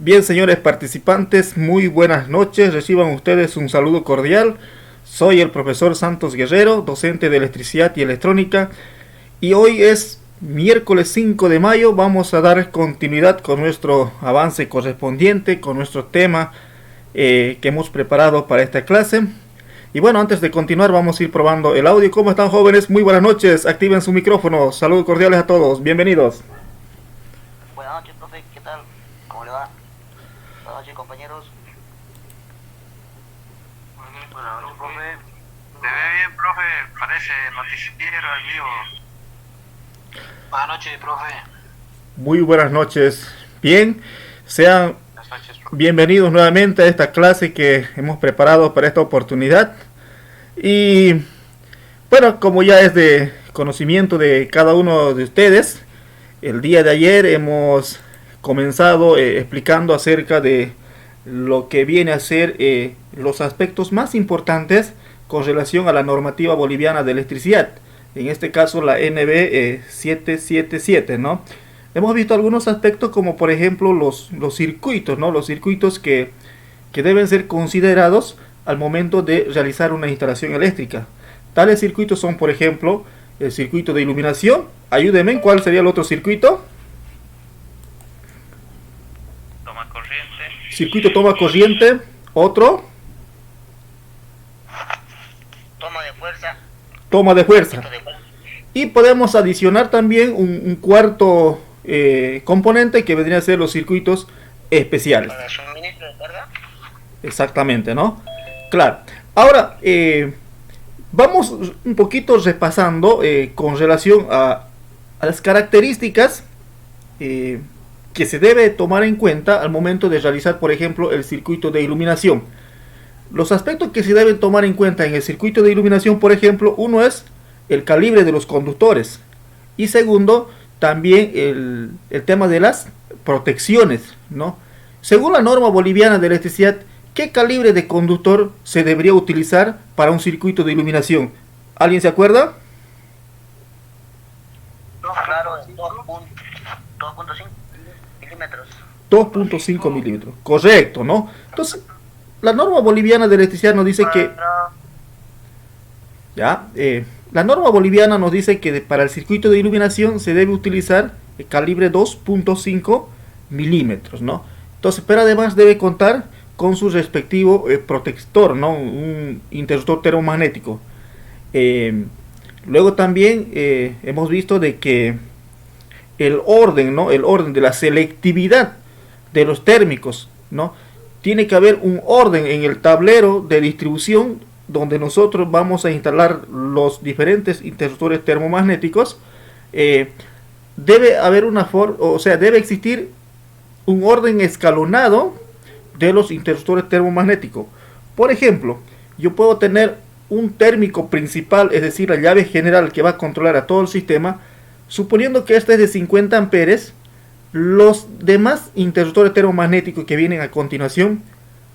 Bien, señores participantes, muy buenas noches. Reciban ustedes un saludo cordial. Soy el profesor Santos Guerrero, docente de electricidad y electrónica. Y hoy es miércoles 5 de mayo. Vamos a dar continuidad con nuestro avance correspondiente, con nuestro tema que hemos preparado para esta clase. Y bueno, antes de continuar vamos a ir probando el audio. ¿Cómo están, jóvenes? Muy buenas noches. Activen su micrófono. Saludos cordiales a todos. Bienvenidos. Buenas noches, profe, ¿qué tal? ¿Cómo le va? Buenas noches, compañeros. Buenas noches, profe. ¿Me ve bien, profe? Parece noticiero el mío. Buenas noches, profe. Muy buenas noches. Bien, sean Buenas noches, profe. bienvenidos nuevamente a esta clase que hemos preparado para esta oportunidad. Y bueno, como ya es de conocimiento de cada uno de ustedes, el día de ayer hemos comenzado explicando acerca de lo que viene a ser los aspectos más importantes con relación a la normativa boliviana de electricidad, en este caso la NB 777, ¿no? Hemos visto algunos aspectos como por ejemplo los circuitos, ¿no? Los circuitos que deben ser considerados al momento de realizar una instalación eléctrica. Tales circuitos son, por ejemplo, el circuito de iluminación. Ayúdenme, ¿cuál sería el otro circuito? Toma corriente. Circuito toma corriente. Otro, Toma de fuerza. toma de fuerza. Circuito de fuerza. Y podemos adicionar también un cuarto componente que vendría a ser los circuitos especiales. Para suministro de carga. Exactamente, ¿no? Claro. Ahora, vamos un poquito repasando con relación a las características que se debe tomar en cuenta al momento de realizar, por ejemplo, el circuito de iluminación. Los aspectos que se deben tomar en cuenta en el circuito de iluminación, por ejemplo, uno es el calibre de los conductores. Y segundo, también el tema de las protecciones, ¿no? Según la norma boliviana de electricidad, ¿qué calibre de conductor se debería utilizar para un circuito de iluminación? ¿Alguien se acuerda? Claro, 2.5 milímetros. 2.5 milímetros. Correcto, ¿no? Entonces, la norma boliviana de electricidad nos dice que... ¿Ya? La norma boliviana nos dice que para el circuito de iluminación se debe utilizar el calibre 2.5 milímetros, ¿no? Entonces, pero además debe contar con su respectivo protector, ¿no? Un interruptor termomagnético. Luego también hemos visto de que el orden, ¿no? El orden de la selectividad de los térmicos, ¿no? Tiene que haber un orden en el tablero de distribución donde nosotros vamos a instalar los diferentes interruptores termomagnéticos. Debe haber una forma, o sea, debe existir un orden escalonado de los interruptores termomagnéticos. Por ejemplo, yo puedo tener un térmico principal, es decir, la llave general que va a controlar a todo el sistema. Suponiendo que este es de 50 amperes, los demás interruptores termomagnéticos que vienen a continuación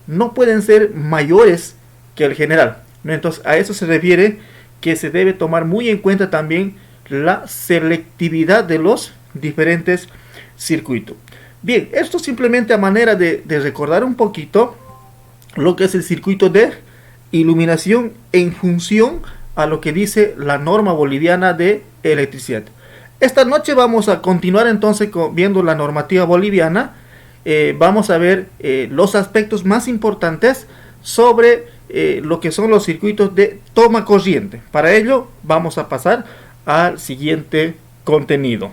no pueden ser mayores que el general, ¿no? Entonces a eso se refiere que se debe tomar muy en cuenta también la selectividad de los diferentes circuitos. Bien, esto simplemente a manera de recordar un poquito lo que es el circuito de iluminación en función a lo que dice la norma boliviana de electricidad. Esta noche vamos a continuar entonces viendo la normativa boliviana. Vamos a ver los aspectos más importantes sobre lo que son los circuitos de toma corriente. Para ello vamos a pasar al siguiente contenido.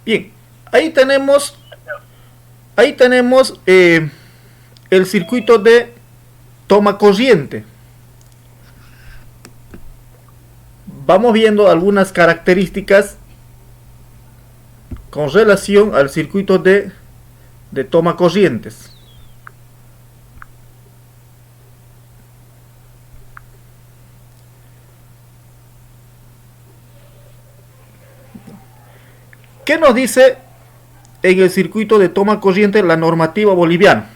Bien, ahí tenemos el circuito de toma corriente. Vamos viendo algunas características con relación al circuito de toma corrientes. ¿Qué nos dice en el circuito de toma corriente la normativa boliviana.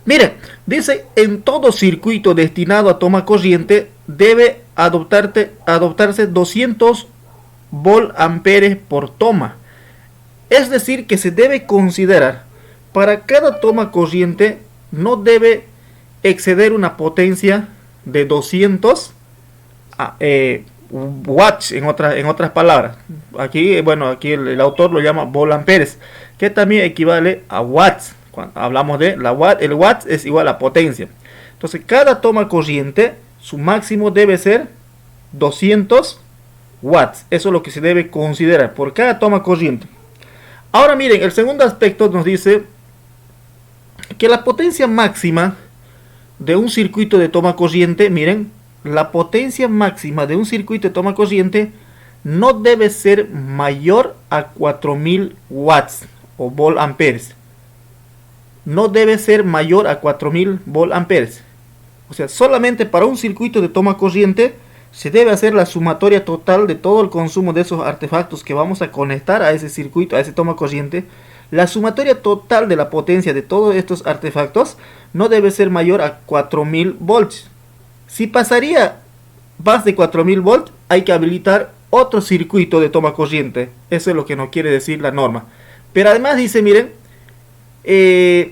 Miren, dice, en todo circuito destinado a toma corriente debe adoptarse 200 volt amperes por toma. Es decir, que se debe considerar para cada toma corriente no debe exceder una potencia de 200 watts, en otras palabras. Aquí, bueno, aquí el autor lo llama volt amperes, que también equivale a watts. Cuando hablamos de el watt es igual a potencia. Entonces, cada toma corriente, su máximo debe ser 200 watts. Eso es lo que se debe considerar por cada toma corriente. Ahora miren, el segundo aspecto nos dice que la potencia máxima de un circuito de toma corriente, miren, la potencia máxima de un circuito de toma corriente no debe ser mayor a 4000 watts o volt amperes. No debe ser mayor a 4000 volt amperes. O sea, solamente para un circuito de toma corriente se debe hacer la sumatoria total de todo el consumo de esos artefactos que vamos a conectar a ese circuito, a ese toma corriente. La sumatoria total de la potencia de todos estos artefactos no debe ser mayor a 4000 volts. Si pasaría más de 4000 volts, hay que habilitar otro circuito de toma corriente. Eso es lo que nos quiere decir la norma. Pero además dice, miren,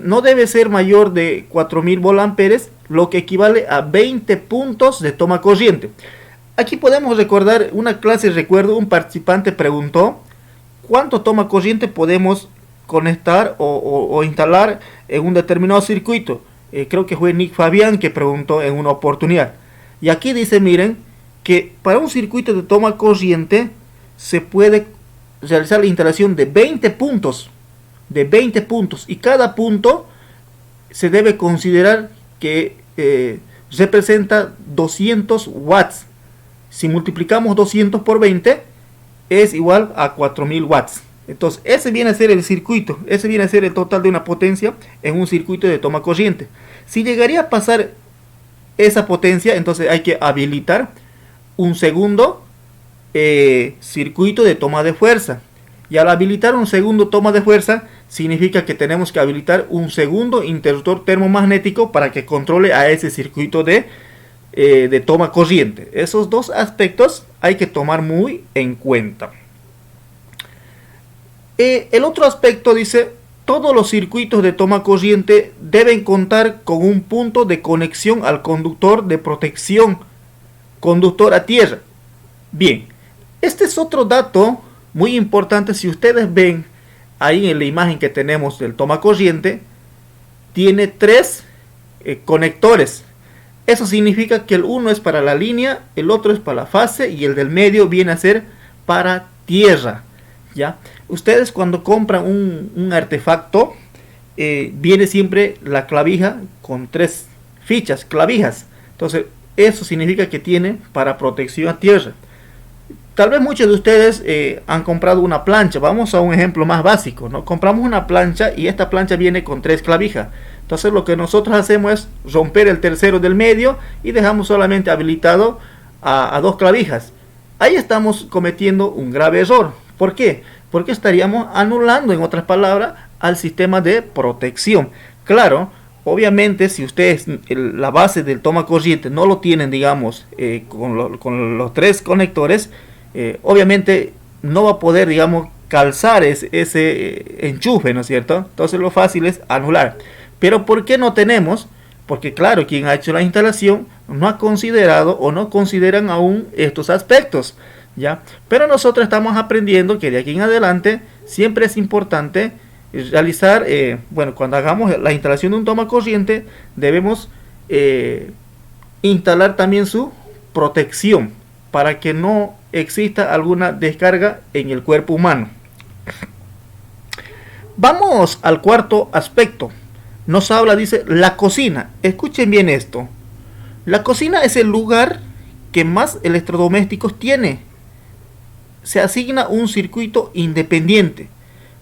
no debe ser mayor de 4000 volt amperes, lo que equivale a 20 puntos de toma corriente. Aquí podemos recordar una clase, recuerdo, un participante preguntó cuánto toma corriente podemos conectar o instalar en un determinado circuito. Creo que fue Nick Fabián que preguntó en una oportunidad. Y aquí dice, miren, que para un circuito de toma corriente se puede realizar la instalación de 20 puntos. Y cada punto se debe considerar que representa 200 watts. Si multiplicamos 200 por 20 es igual a 4000 watts. Entonces ese viene a ser el circuito, ese viene a ser el total de una potencia en un circuito de toma corriente. Si llegaría a pasar esa potencia, entonces hay que habilitar un segundo circuito de toma de fuerza. Y al habilitar un segundo toma de fuerza, significa que tenemos que habilitar un segundo interruptor termomagnético para que controle a ese circuito de toma corriente. Esos dos aspectos hay que tomar muy en cuenta. El otro aspecto dice, todos los circuitos de toma corriente deben contar con un punto de conexión al conductor de protección, conductor a tierra. Bien, este es otro dato muy importante. Si ustedes ven ahí en la imagen que tenemos del toma corriente, tiene 3 conectores. Eso significa que el uno es para la línea, el otro es para la fase y el del medio viene a ser para tierra. ¿Ya? Ustedes cuando compran un artefacto, viene siempre la clavija con 3 fichas, clavijas. Entonces eso significa que tiene para protección a tierra. Tal vez muchos de ustedes han comprado una plancha. Vamos a un ejemplo más básico, ¿no? Compramos una plancha y esta plancha viene con 3 clavijas. Entonces lo que nosotros hacemos es romper el tercero del medio y dejamos solamente habilitado a 2 clavijas. Ahí estamos cometiendo un grave error. ¿Por qué? Porque estaríamos anulando, en otras palabras, al sistema de protección. Claro, obviamente si ustedes la base del toma corriente no lo tienen, digamos, con los 3 conectores, obviamente no va a poder, digamos, calzar ese enchufe, ¿no es cierto? Entonces lo fácil es anular. Pero ¿por qué no tenemos? Porque claro, quien ha hecho la instalación no ha considerado o no consideran aún estos aspectos, ¿ya? Pero nosotros estamos aprendiendo que de aquí en adelante siempre es importante realizar, bueno, cuando hagamos la instalación de un toma corriente, debemos instalar también su protección para que no exista alguna descarga en el cuerpo humano. Vamos al cuarto aspecto. Nos habla, dice, la cocina. Escuchen bien esto. La cocina es el lugar que más electrodomésticos tiene. Se asigna un circuito independiente.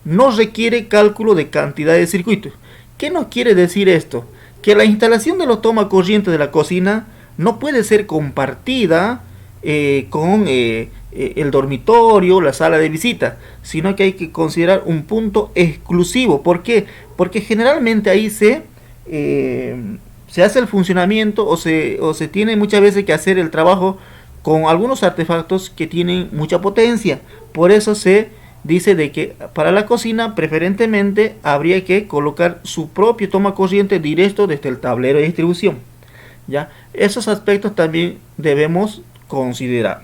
No requiere cálculo de cantidad de circuitos. ¿Qué nos quiere decir esto? Que la instalación de los toma corriente de la cocina no puede ser compartida con el dormitorio, la sala de visita, sino que hay que considerar un punto exclusivo. ¿Por qué? Porque generalmente ahí se hace el funcionamiento o se tiene muchas veces que hacer el trabajo con algunos artefactos que tienen mucha potencia. Por eso se dice de que para la cocina preferentemente habría que colocar su propio toma corriente directo desde el tablero de distribución. ¿Ya? Esos aspectos también debemos considerar.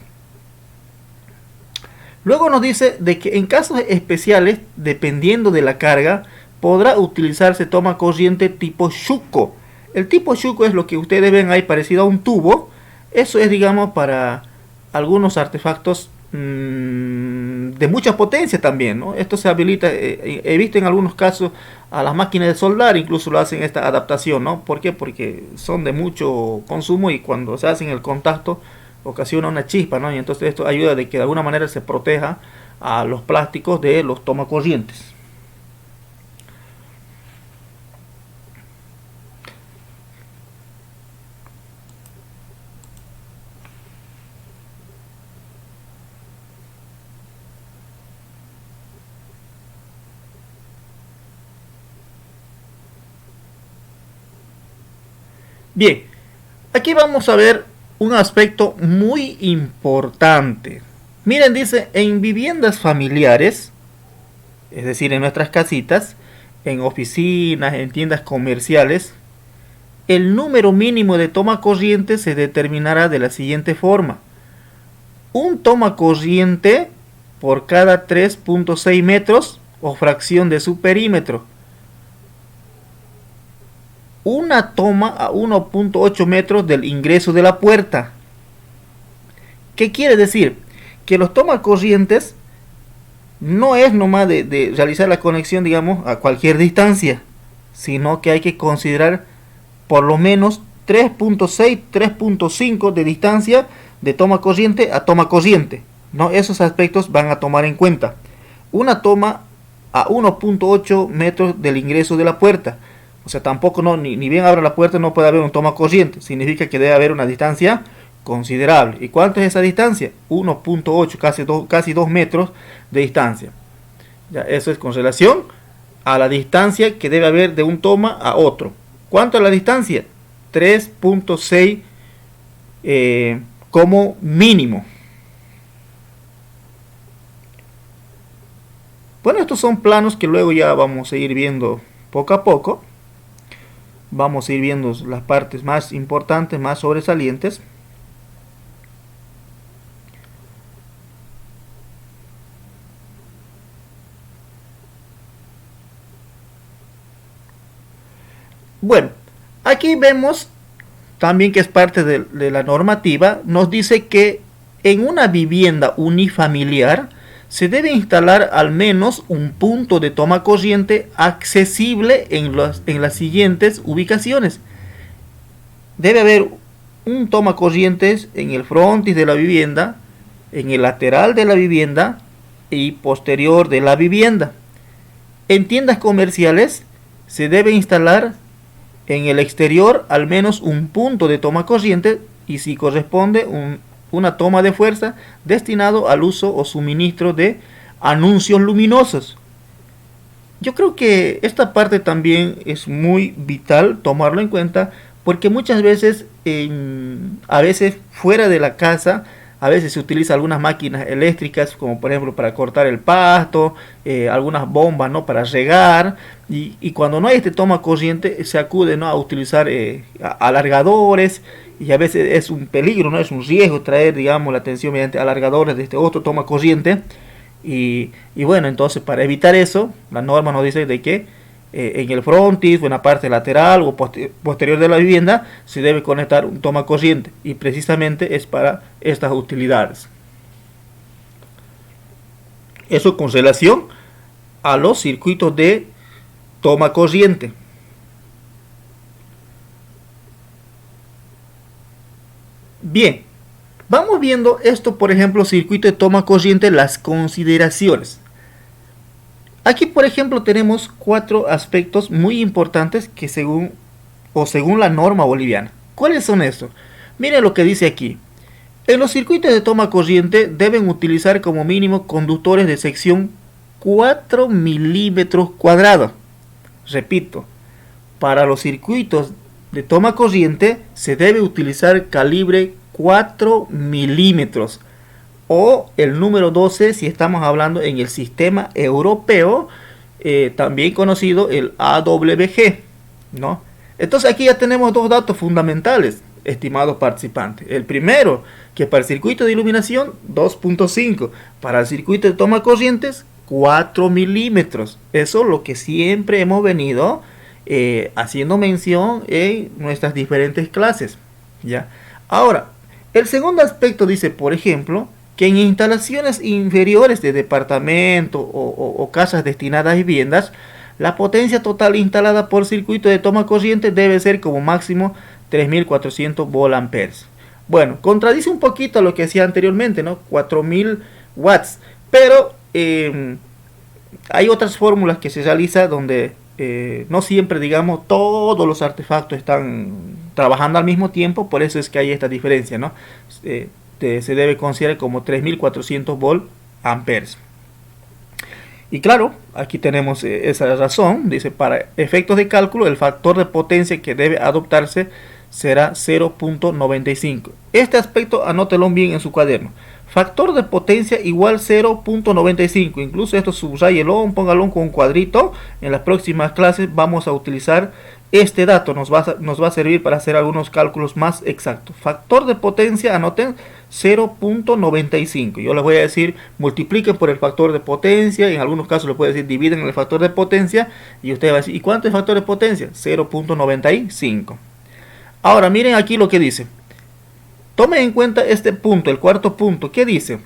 Luego nos dice de que en casos especiales, dependiendo de la carga, podrá utilizarse toma corriente tipo Schuko. El tipo Schuko es lo que ustedes ven ahí parecido a un tubo. Eso es, digamos, para algunos artefactos de mucha potencia también, ¿no? Esto se habilita, he visto en algunos casos a las máquinas de soldar, incluso lo hacen esta adaptación, ¿no? ¿Por qué? Porque son de mucho consumo y cuando se hacen el contacto ocasiona una chispa, ¿no? Y entonces esto ayuda de que de alguna manera se proteja a los plásticos de los tomacorrientes. Bien, aquí vamos a ver un aspecto muy importante. Miren, dice, en viviendas familiares, es decir, en nuestras casitas, en oficinas, en tiendas comerciales, el número mínimo de toma corriente se determinará de la siguiente forma. Un toma corriente por cada 3.6 metros o fracción de su perímetro. Una toma a 1.8 metros del ingreso de la puerta. ¿Qué quiere decir? Que los tomacorrientes no es nomás de realizar la conexión, digamos, a cualquier distancia, sino que hay que considerar por lo menos 3.6, 3.5 de distancia de toma corriente a toma corriente, ¿no? Esos aspectos van a tomar en cuenta. Una toma a 1.8 metros del ingreso de la puerta. O sea, tampoco ni bien abra la puerta no puede haber un toma corriente. Significa que debe haber una distancia considerable. ¿Y cuánto es esa distancia? 1.8, casi 2 metros de distancia. Ya, eso es con relación a la distancia que debe haber de un toma a otro. ¿Cuánto es la distancia? 3.6 como mínimo. Bueno, estos son planos que luego ya vamos a ir viendo poco a poco. Vamos a ir viendo las partes más importantes, más sobresalientes. Bueno, aquí vemos también que es parte de la normativa. Nos dice que en una vivienda unifamiliar se debe instalar al menos un punto de toma corriente accesible en las siguientes ubicaciones. Debe haber un toma corrientes en el frontis de la vivienda, en el lateral de la vivienda y posterior de la vivienda. En tiendas comerciales se debe instalar en el exterior al menos un punto de toma corriente y si corresponde una toma de fuerza destinado al uso o suministro de anuncios luminosos. Yo creo que esta parte también es muy vital tomarlo en cuenta porque muchas veces, a veces fuera de la casa, a veces se utiliza algunas máquinas eléctricas como por ejemplo para cortar el pasto, algunas bombas, ¿no?, para regar y cuando no hay este toma corriente se acude, ¿no?, a utilizar alargadores. Y a veces es un peligro, ¿no? Es un riesgo traer, digamos, la tensión mediante alargadores de este otro toma corriente. Y bueno, entonces para evitar eso, la norma nos dice de que en el frontis o en la parte lateral o posterior de la vivienda se debe conectar un toma corriente. Y precisamente es para estas utilidades. Eso con relación a los circuitos de toma corriente. Bien, vamos viendo esto, por ejemplo, circuito de toma corriente, las consideraciones. Aquí, por ejemplo, tenemos 4 aspectos muy importantes que según la norma boliviana. ¿Cuáles son estos? Miren lo que dice aquí. En los circuitos de toma corriente deben utilizar como mínimo conductores de sección 4 milímetros cuadrados. Repito, para los circuitos de toma corriente se debe utilizar calibre 4 milímetros o el número 12 si estamos hablando en el sistema europeo, también conocido el AWG, ¿no? Entonces aquí ya tenemos dos datos fundamentales, estimados participantes. El primero, que para el circuito de iluminación 2.5, para el circuito de toma corrientes 4 milímetros. Eso es lo que siempre hemos venido haciendo mención en nuestras diferentes clases, ¿ya? Ahora, el segundo aspecto dice, por ejemplo, que en instalaciones inferiores de departamento o casas destinadas a viviendas, la potencia total instalada por circuito de toma corriente debe ser como máximo 3400 volamperes. Bueno, contradice un poquito lo que decía anteriormente, ¿no? 4000 watts, pero hay otras fórmulas que se realizan donde no siempre, digamos, todos los artefactos están trabajando al mismo tiempo, por eso es que hay esta diferencia, ¿no? Se debe considerar como 3400 volt amperes. Y claro, aquí tenemos esa razón, dice, para efectos de cálculo, el factor de potencia que debe adoptarse será 0.95. Este aspecto anótelo bien en su cuaderno. Factor de potencia igual 0.95. Incluso esto subrayelo, póngalo con un cuadrito. En las próximas clases vamos a utilizar este dato. Nos va a servir para hacer algunos cálculos más exactos. Factor de potencia, anoten 0.95. Yo les voy a decir, multipliquen por el factor de potencia. En algunos casos les puedo decir, dividen el factor de potencia. Y usted va a decir, ¿y cuánto es el factor de potencia? 0.95. Ahora miren aquí lo que dice. Tomen en cuenta este punto, el cuarto punto. ¿Qué dice?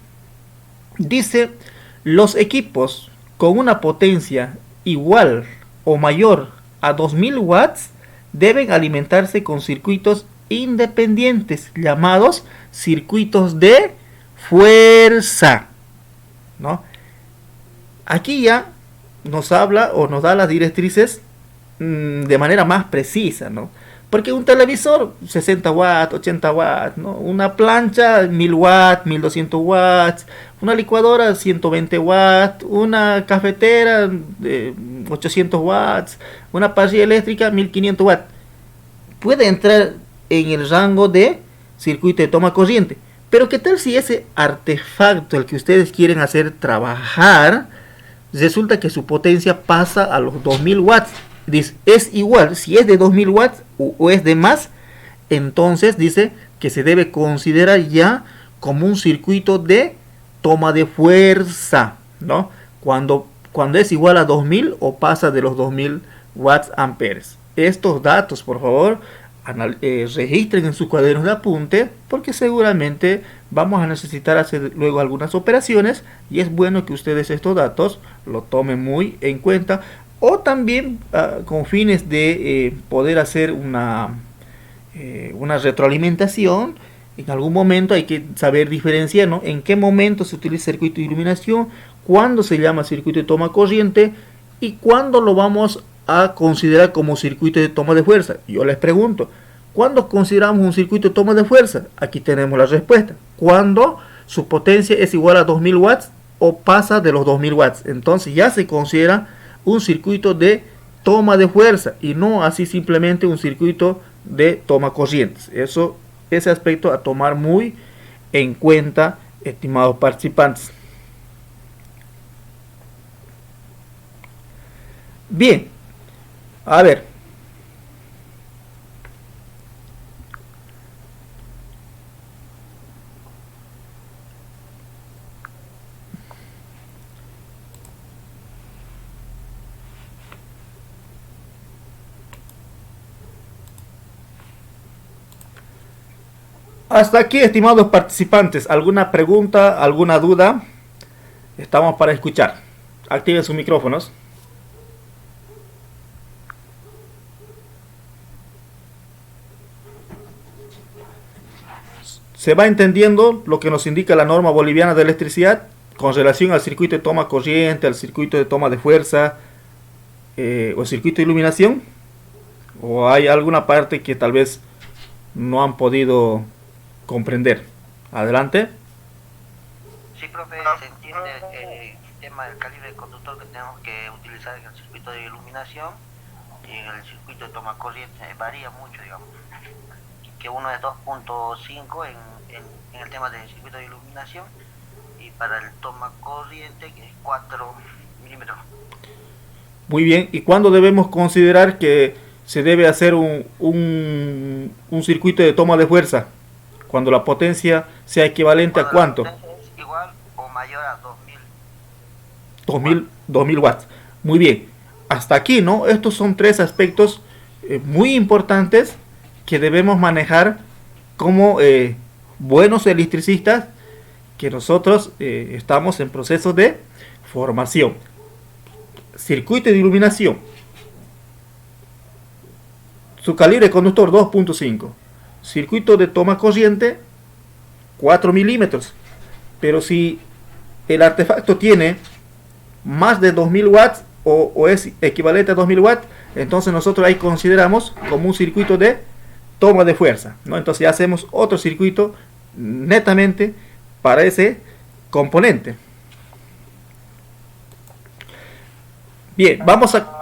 Dice, los equipos con una potencia igual o mayor a 2000 watts deben alimentarse con circuitos independientes llamados circuitos de fuerza, ¿no? Aquí ya nos habla o nos da las directrices de manera más precisa, ¿no? Porque un televisor 60 watts, 80 watts, ¿no? Una plancha 1000 watts, 1200 watts, una licuadora 120 watts, una cafetera de 800 watts, una parrilla eléctrica 1500 watts. Puede entrar en el rango de circuito de toma corriente. Pero ¿qué tal si ese artefacto, el que ustedes quieren hacer trabajar, resulta que su potencia pasa a los 2000 watts? Dice, es igual, si es de 2000 watts o es de más, entonces dice que se debe considerar ya como un circuito de toma de fuerza, ¿no? Cuando es igual a 2000 o pasa de los 2000 watts amperes. Estos datos, por favor, registren en sus cuadernos de apunte, porque seguramente vamos a necesitar hacer luego algunas operaciones y es bueno que ustedes estos datos lo tomen muy en cuenta. O también con fines de poder hacer una retroalimentación. En algún momento hay que saber diferenciar, ¿no? En qué momento se utiliza circuito de iluminación, cuándo se llama circuito de toma corriente y cuándo lo vamos a considerar como circuito de toma de fuerza. Yo les pregunto, ¿cuándo consideramos un circuito de toma de fuerza? Aquí tenemos la respuesta. Cuando su potencia es igual a 2000 watts o pasa de los 2000 watts. Entonces ya se considera un circuito de toma de fuerza y no así simplemente un circuito de toma corrientes. Ese aspecto a tomar muy en cuenta, estimados participantes. Bien, a ver. Hasta aquí, estimados participantes. ¿Alguna pregunta, alguna duda? Estamos para escuchar. Activen sus micrófonos. ¿Se va entendiendo lo que nos indica la norma boliviana de electricidad con relación al circuito de toma corriente, al circuito de toma de fuerza o circuito de iluminación? ¿O hay alguna parte que tal vez no han podido comprender? Adelante. Sí, profe, se entiende el tema del calibre de conductor que tenemos que utilizar en el circuito de iluminación y en el circuito de toma corriente. Varía mucho, digamos. Que uno es 2.5 en el tema del circuito de iluminación y para el toma corriente que es 4 milímetros. Muy bien. ¿Y cuándo debemos considerar que se debe hacer un circuito de toma de fuerza? Cuando la potencia sea equivalente a Cuando cuánto? la potencia es igual o mayor a 2000. 2000 watts. Muy bien. Hasta aquí, ¿no? Estos son tres aspectos muy importantes que debemos manejar como buenos electricistas que nosotros estamos en proceso de formación. Circuito de iluminación. Su calibre conductor 2.5. Circuito de toma corriente 4 milímetros. Pero si el artefacto tiene más de 2000 watts o es equivalente a 2000 watts, entonces nosotros ahí consideramos como un circuito de toma de fuerza, ¿no? Entonces ya hacemos otro circuito netamente para ese componente. Bien, vamos a...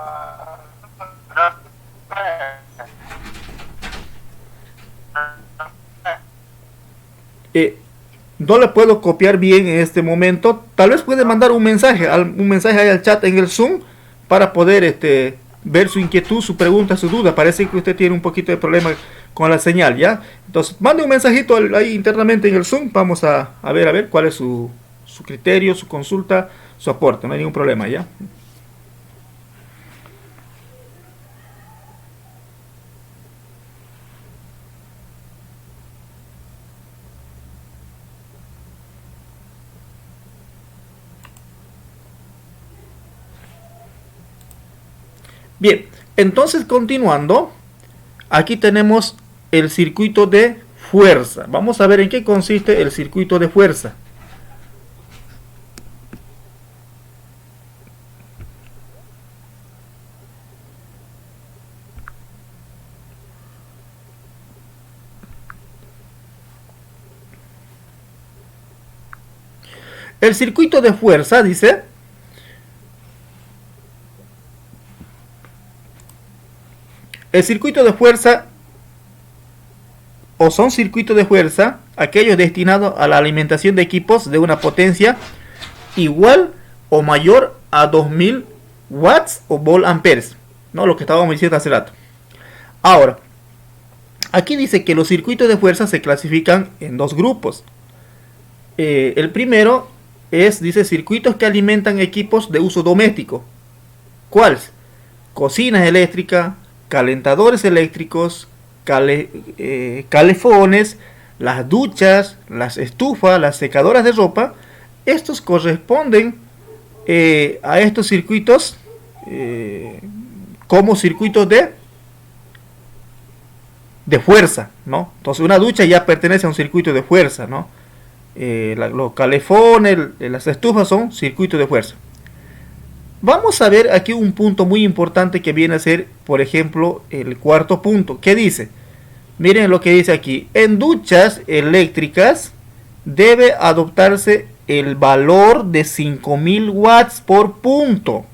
no le puedo copiar bien en este momento. Tal vez puede mandar un mensaje ahí al chat en el Zoom para poder ver su inquietud, su pregunta, su duda. Parece que usted tiene un poquito de problema con la señal, ¿ya? Entonces, mande un mensajito ahí internamente en el Zoom. Vamos a ver cuál es su criterio, su consulta, su aporte. No hay ningún problema, ¿ya? Bien, entonces continuando, aquí tenemos el circuito de fuerza. Vamos a ver en qué consiste el circuito de fuerza. El circuito de fuerza dice... El circuito de fuerza o son circuitos de fuerza aquellos destinados a la alimentación de equipos de una potencia igual o mayor a 2000 watts o volt amperes, ¿no? Lo que estábamos diciendo hace rato. Ahora, aquí dice que los circuitos de fuerza se clasifican en dos grupos. El primero dice circuitos que alimentan equipos de uso doméstico. ¿Cuáles? Cocinas eléctricas, calentadores eléctricos, calefones, las duchas, las estufas, las secadoras de ropa. Estos corresponden a estos circuitos como circuitos de fuerza, ¿no? Entonces una ducha ya pertenece a un circuito de fuerza, ¿no? Los calefones, las estufas son circuitos de fuerza. Vamos a ver aquí un punto muy importante que viene a ser, por ejemplo, el cuarto punto. ¿Qué dice? Miren lo que dice aquí. En duchas eléctricas debe adoptarse el valor de 5000 watts por punto,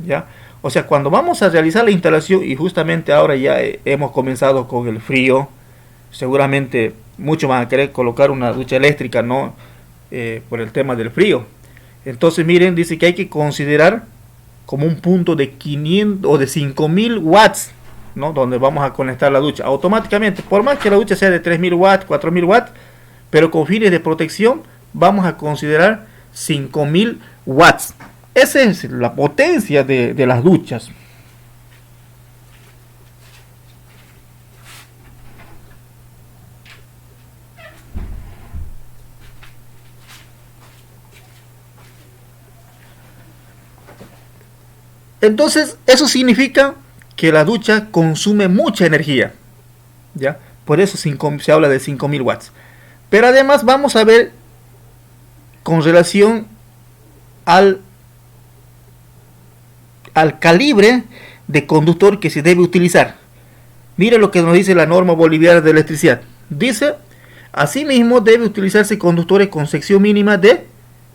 ¿ya? O sea, cuando vamos a realizar la instalación, y justamente ahora ya hemos comenzado con el frío, seguramente muchos van a querer colocar una ducha eléctrica, ¿no? Por el tema del frío. Entonces miren, dice que hay que considerar como un punto de 500 o de 5000 watts, ¿no? Donde vamos a conectar la ducha automáticamente, por más que la ducha sea de 3000 watts, 4000 watts, pero con fines de protección vamos a considerar 5000 watts. Esa es la potencia de las duchas. Entonces, eso significa que la ducha consume mucha energía, ¿ya? Por eso se habla de 5000 watts. Pero además vamos a ver con relación al calibre de conductor que se debe utilizar. Mire lo que nos dice la norma boliviana de electricidad. Dice, Asimismo, debe utilizarse conductores con sección mínima de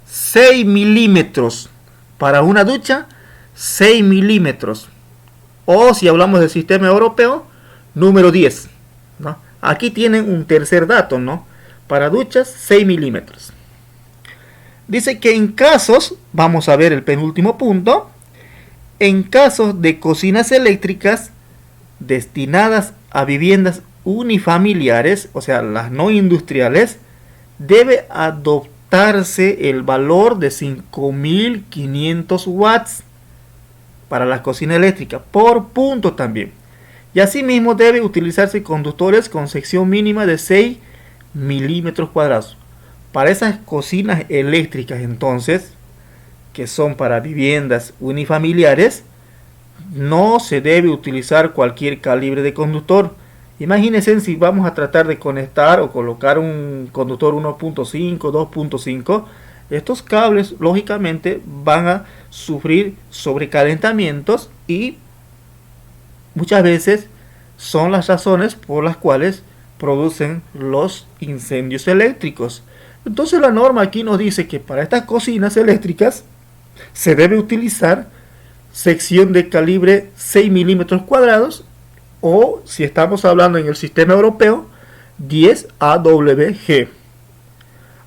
6 milímetros. Para una ducha, 6 milímetros. O si hablamos del sistema europeo, número 10, ¿no? Aquí tienen un tercer dato, ¿no? Para duchas, 6 milímetros. Dice que en casos, vamos a ver el penúltimo punto, en casos de cocinas eléctricas destinadas a viviendas unifamiliares, o sea, las no industriales, debe adoptarse el valor de 5500 watts para la cocina eléctrica por punto también. Y asimismo debe utilizarse conductores con sección mínima de 6 milímetros cuadrados. Para esas cocinas eléctricas entonces, que son para viviendas unifamiliares, no se debe utilizar cualquier calibre de conductor. Imagínense si vamos a tratar de conectar o colocar un conductor 1.5, 2.5, estos cables lógicamente van a sufrir sobrecalentamientos y muchas veces son las razones por las cuales producen los incendios eléctricos. Entonces la norma aquí nos dice que para estas cocinas eléctricas se debe utilizar sección de calibre 6 milímetros cuadrados o, si estamos hablando en el sistema europeo, 10 AWG.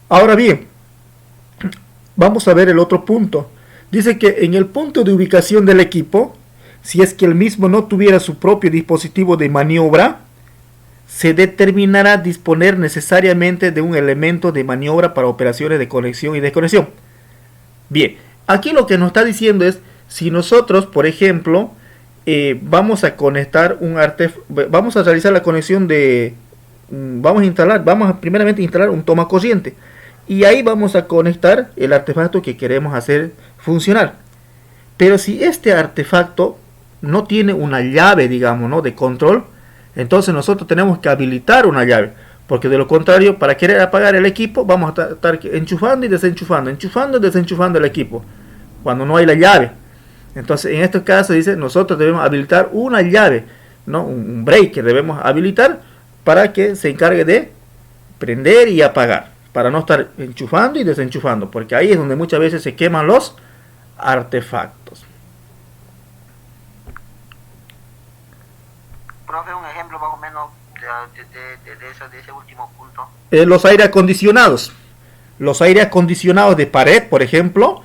Ahora bien, vamos a ver el otro punto. Dice que en el punto de ubicación del equipo, si es que el mismo no tuviera su propio dispositivo de maniobra, se determinará disponer necesariamente de un elemento de maniobra para operaciones de conexión y desconexión. Bien, aquí lo que nos está diciendo es, si nosotros, por ejemplo, vamos a conectar vamos a realizar la conexión de, vamos a primeramente instalar un toma corriente, y ahí vamos a conectar el artefacto que queremos hacer funcionar. Pero si este artefacto no tiene una llave, digamos, ¿no?, de control, entonces nosotros tenemos que habilitar una llave, porque de lo contrario, para querer apagar el equipo, vamos a estar enchufando y desenchufando, enchufando y desenchufando el equipo, cuando no hay la llave. Entonces, en este caso dice, nosotros debemos habilitar una llave, ¿no?, un breaker debemos habilitar para que se encargue de prender y apagar, para no estar enchufando y desenchufando, porque ahí es donde muchas veces se queman los artefactos. Profe, un ejemplo más o menos de ese último punto. Los aire acondicionados. Los aire acondicionados de pared, por ejemplo,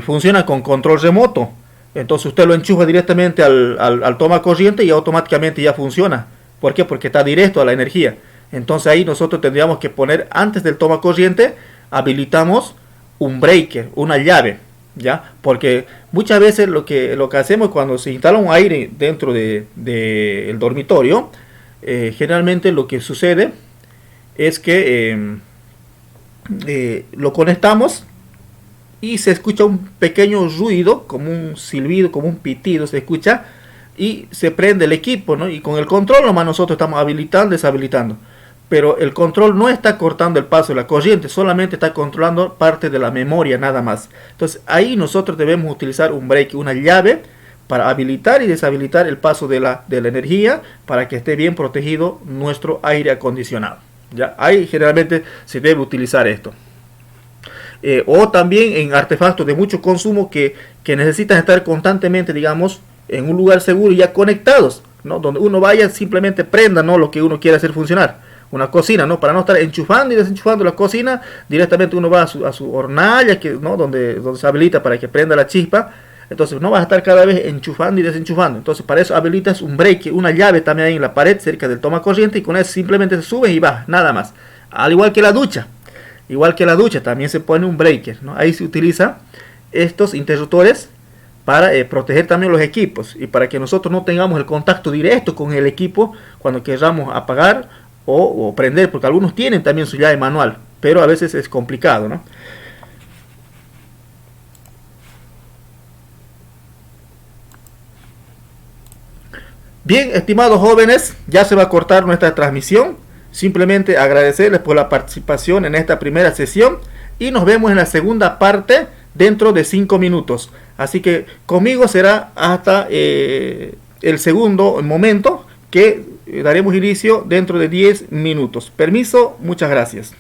funcionan con control remoto. Entonces usted lo enchufa directamente al toma corriente y automáticamente ya funciona. ¿Por qué? Porque está directo a la energía. Entonces ahí nosotros tendríamos que poner, antes del toma corriente, habilitamos un breaker, una llave, ¿ya? Porque muchas veces lo que hacemos cuando se instala un aire dentro del dormitorio, generalmente lo que sucede es que lo conectamos y se escucha un pequeño ruido, como un silbido, como un pitido se escucha, y se prende el equipo, ¿no? Y con el control nomás nosotros estamos habilitando, deshabilitando. Pero el control no está cortando el paso de la corriente, solamente está controlando parte de la memoria nada más. Entonces ahí nosotros debemos utilizar un break, una llave, para habilitar y deshabilitar el paso de la energía, para que esté bien protegido nuestro aire acondicionado. ¿Ya? Ahí generalmente se debe utilizar esto. O también en artefactos de mucho consumo que necesitan estar constantemente, digamos, en un lugar seguro y ya conectados, ¿no? Donde uno vaya, simplemente prenda, ¿no?, lo que uno quiere hacer funcionar. Una cocina, ¿no?, para no estar enchufando y desenchufando la cocina, directamente uno va a su hornalla, ¿no?, donde se habilita para que prenda la chispa. Entonces no vas a estar cada vez enchufando y desenchufando. Entonces para eso habilitas un break, una llave también ahí en la pared cerca del toma corriente, y con eso simplemente subes y bajas, nada más. Al igual que la ducha. Igual que la ducha también se pone un breaker, ¿no? Ahí se utiliza estos interruptores para proteger también los equipos y para que nosotros no tengamos el contacto directo con el equipo cuando queramos apagar o prender, porque algunos tienen también su llave manual, pero a veces es complicado, ¿no? Bien, estimados jóvenes, ya se va a cortar nuestra transmisión. Simplemente agradecerles por la participación en esta primera sesión y nos vemos en la segunda parte dentro de 5 minutos. Así que conmigo será hasta el segundo momento que daremos inicio dentro de 10 minutos. Permiso, muchas gracias.